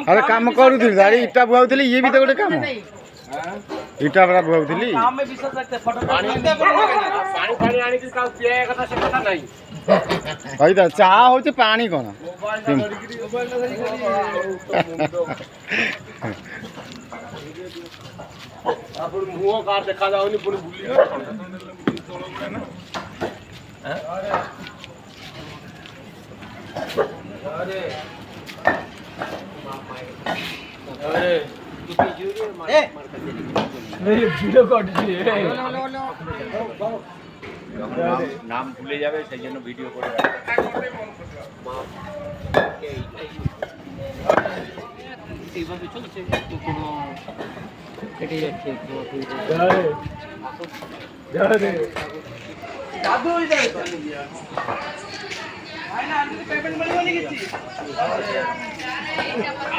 अरे काम करूଥିଲି गाड़ी इटा बुआउଥିଲି ये भी तो गोटे काम इटा बड़ा बुआउଥିଲି काम में विश्वास रखते फटो पानी पानी आनी कि का पिया कथा से कथा नहीं भाई तो चा होचे पानी कोन अपन मुंह का देखा जाओनी पुनी बुली अरे अरे मेरी वीडियो कट दिए नाम भूले जावे সেই জন্য ভিডিও করে এইভাবে চলছে তো কোনো এটাই আছে যারে দাদু ওই যাবে ভাই না আমি পেমেন্ট বলি বলি গেছি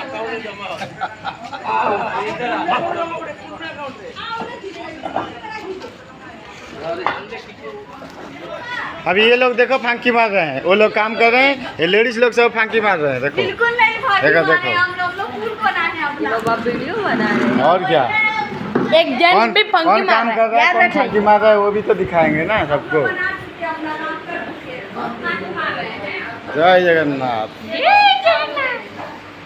अकाउंट जमा इधर अभी ये लोग देखो फांकी मार रहे हैं वो लोग काम कर रहे हैं ये लेडीज लोग सब फांकी मार रहे हैं देखो बिल्कुल नहीं देखो देखो हम लोग फूल बना है अपना वीडियो बना रहे हैं और क्या एक जेंट्स भी कौन काम कर रहा है कौन फांकी मार रहा है वो भी तो दिखाएंगे ना सबको जय जगन्नाथ